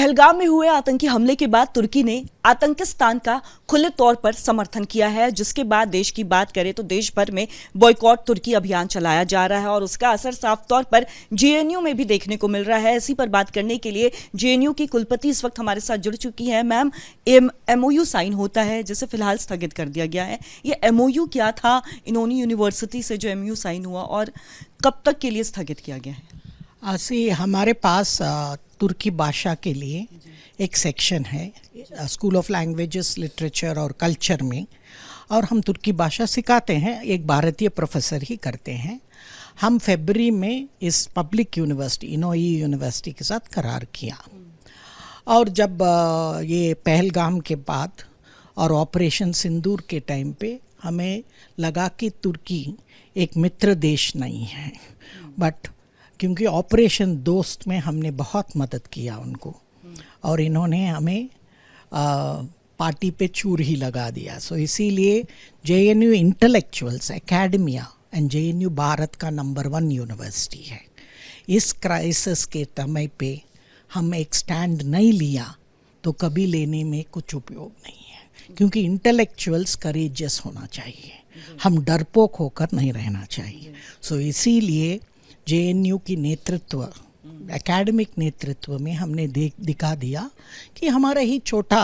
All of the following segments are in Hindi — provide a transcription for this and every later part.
पहलगाम में हुए आतंकी हमले के बाद तुर्की ने आतंकिस्तान का खुले तौर पर समर्थन किया है, जिसके बाद देश की बात करें तो देश भर में बॉयकॉट तुर्की अभियान चलाया जा रहा है और उसका असर साफ तौर पर जेएनयू में भी देखने को मिल रहा है। इसी पर बात करने के लिए जेएनयू की कुलपति इस वक्त हमारे साथ जुड़ चुकी हैं। मैम, एमओयू साइन होता है जिसे फिलहाल स्थगित कर दिया गया है, ये एमओयू क्या था इनोनी यूनिवर्सिटी से जो एमओयू साइन हुआ और कब तक के लिए स्थगित किया गया है? ऐसे हमारे पास तुर्की भाषा के लिए एक सेक्शन है स्कूल ऑफ लैंग्वेजेस, लिटरेचर और कल्चर में, और हम तुर्की भाषा सिखाते हैं। एक भारतीय प्रोफेसर ही करते हैं। हम फरवरी में इस पब्लिक यूनिवर्सिटी इनोई यूनिवर्सिटी के साथ करार किया, और जब ये पहलगाम के बाद और ऑपरेशन सिंदूर के टाइम पे हमें लगा कि तुर्की एक मित्र देश नहीं है, बट क्योंकि ऑपरेशन दोस्त में हमने बहुत मदद किया उनको, और इन्होंने हमें पार्टी पे चूर ही लगा दिया। सो इसीलिए JNU intellectuals academia and JNU Bharat का नंबर 1 यूनिवर्सिटी है। इस क्राइसिस के समय पे हम एक स्टैंड नहीं लिया तो कभी लेने में कुछ उपयोग नहीं है, क्योंकि इंटेलेक्चुअल्स करेजियस होना चाहिए, हम डरपोक होकर नहीं रहना चाहिए। सो इसीलिए जेएनयू की नेतृत्व, एकेडमिक नेतृत्व में हमने दिखा दिया कि हमारा ही छोटा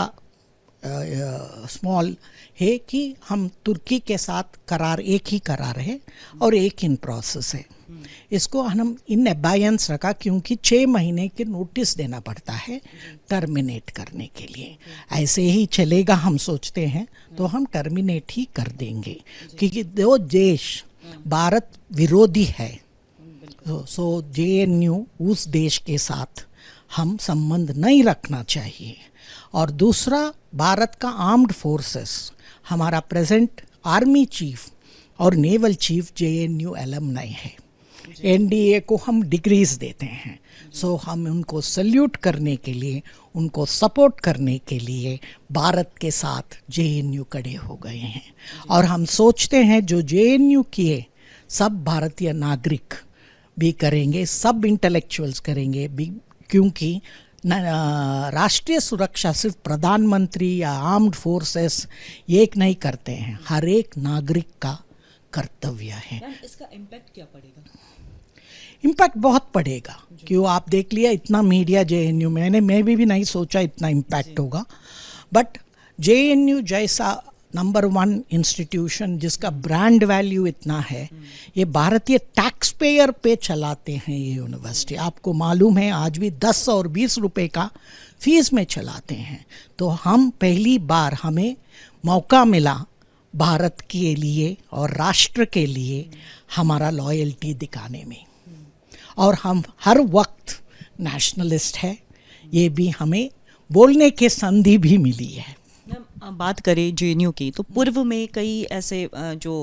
स्मॉल है कि हम तुर्की के साथ करार, एक ही करार है और एक इन प्रोसेस है। इसको हम इन अबायंस रखा क्योंकि 6 महीने के नोटिस देना पड़ता है टर्मिनेट करने के लिए। ऐसे ही चलेगा हम सोचते हैं तो हम टर्मिनेट ही कर देंगे, क्योंकि दो देश भारत विरोधी है। सो जेएनयू उस देश के साथ हम संबंध नहीं रखना चाहिए। और दूसरा, भारत का आर्म्ड फोर्सेस, हमारा प्रेजेंट आर्मी चीफ और नेवल चीफ जेएनयू एलमनाई है। एनडीए को हम डिग्रीज देते हैं, सो हम उनको सल्यूट करने के लिए, उनको सपोर्ट करने के लिए भारत के साथ जेएनयू खड़े हो गए हैं। और हम सोचते हैं जो जेएनयू किए सब भारतीय नागरिक भी करेंगे, सब इंटेलेक्चुअल्स करेंगे भी, क्योंकि राष्ट्रीय सुरक्षा सिर्फ प्रधानमंत्री या आर्म्ड फोर्सेस एक नहीं करते हैं, हर एक नागरिक का कर्तव्य है। इसका इम्पैक्ट क्या पड़ेगा? इम्पैक्ट बहुत पड़ेगा, क्यों आप देख लिया इतना मीडिया जेएनयू में, मैं भी नहीं सोचा इतना इम्पैक्ट होगा। बट जेएनयू जैसा नंबर 1 इंस्टीट्यूशन जिसका ब्रांड वैल्यू इतना है, ये भारतीय टैक्स पेयर पे चलाते हैं ये यूनिवर्सिटी। आपको मालूम है आज भी 10 और 20 रुपए का फीस में चलाते हैं। तो हम पहली बार हमें मौका मिला भारत के लिए और राष्ट्र के लिए हमारा लॉयल्टी दिखाने में, और हम हर वक्त नेशनलिस्ट है, ये भी हमें बोलने के संधि भी मिली है। बात करें जेएनयू की तो पूर्व में कई ऐसे जो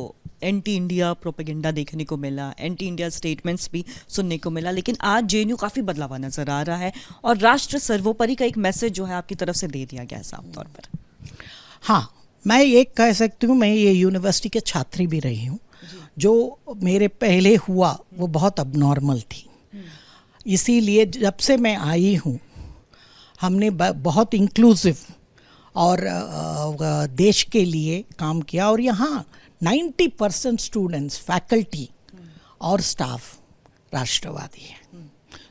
एंटी इंडिया प्रोपेगेंडा देखने को मिला, एंटी इंडिया स्टेटमेंट्स भी सुनने को मिला, लेकिन आज जेएनयू काफ़ी बदलावा नज़र आ रहा है और राष्ट्र सर्वोपरि का एक मैसेज जो है आपकी तरफ से दे दिया गया है साफ तौर पर। हाँ, मैं ये कह सकती हूँ, मैं ये यूनिवर्सिटी के छात्री भी रही हूँ। जो मेरे पहले हुआ वो बहुत अबनॉर्मल थी, इसीलिए जब से मैं आई हूँ हमने बहुत इंक्लूसिव और देश के लिए काम किया, और यहाँ 90% स्टूडेंट्स, फैकल्टी और स्टाफ राष्ट्रवादी है।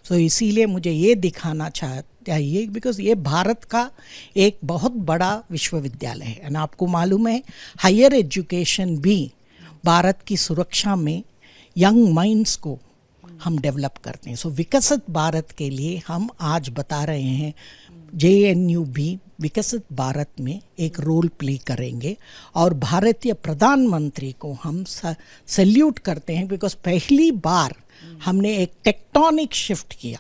सो इसीलिए मुझे ये दिखाना चाहिए, बिकॉज ये भारत का एक बहुत बड़ा विश्वविद्यालय है, और आपको मालूम है हायर एजुकेशन भी भारत की सुरक्षा में यंग माइंड्स को हम डेवलप करते हैं। सो विकसित भारत के लिए हम आज बता रहे हैं जेएनयू भी विकसित भारत में एक रोल प्ले करेंगे, और भारतीय प्रधानमंत्री को हम सल्यूट करते हैं, बिकॉज पहली बार हमने एक टेक्टोनिक शिफ्ट किया।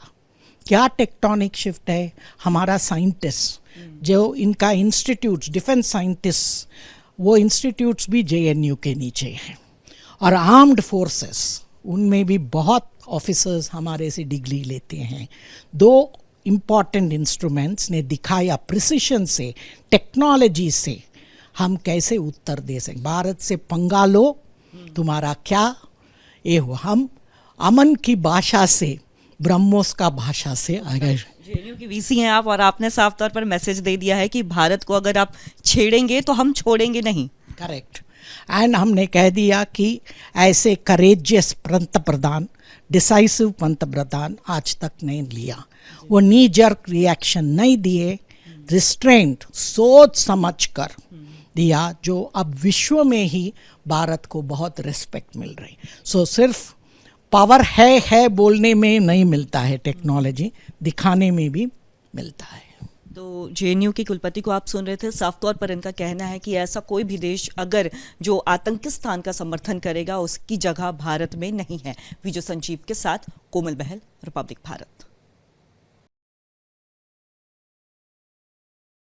क्या टेक्टोनिक शिफ्ट है? हमारा साइंटिस्ट जो इनका इंस्टीट्यूट्स, डिफेंस साइंटिस्ट, वो इंस्टीट्यूट्स भी जेएनयू के नीचे हैं, और आर्म्ड फोर्सेस उनमें भी बहुत ऑफिसर्स हमारे से डिग्री लेते हैं। 2 इम्पॉर्टेंट इंस्ट्रूमेंट्स ने दिखाया प्रिसिशन से, टेक्नोलॉजी से हम कैसे उत्तर दे सकते। भारत से पंगा लो, तुम्हारा क्या ये हो। हम अमन की भाषा से ब्रह्मोस का भाषा से अगर जेएनयू की वीसी हैं आप और आपने साफ तौर पर मैसेज दे दिया है कि भारत को अगर आप छेड़ेंगे तो हम छोड़ेंगे नहीं। करेक्ट। एंड हमने कह दिया कि ऐसे करेजियस पंत प्रधान, डिसाइसिव पंत प्रधान आज तक नहीं लिया। वो नी जर्क रिएक्शन नहीं दिए, रिस्ट्रेंट सोच समझ कर दिया, जो अब विश्व में ही भारत को बहुत रिस्पेक्ट मिल रही। सो सिर्फ पावर है बोलने में नहीं मिलता है, टेक्नोलॉजी दिखाने में भी मिलता है। तो जेएनयू के कुलपति को आप सुन रहे थे, साफ तौर पर इनका कहना है कि ऐसा कोई भी देश अगर जो आतंकिस्तान का समर्थन करेगा उसकी जगह भारत में नहीं है। वीडियो संजीव के साथ कोमल बहल, रिपब्लिक भारत।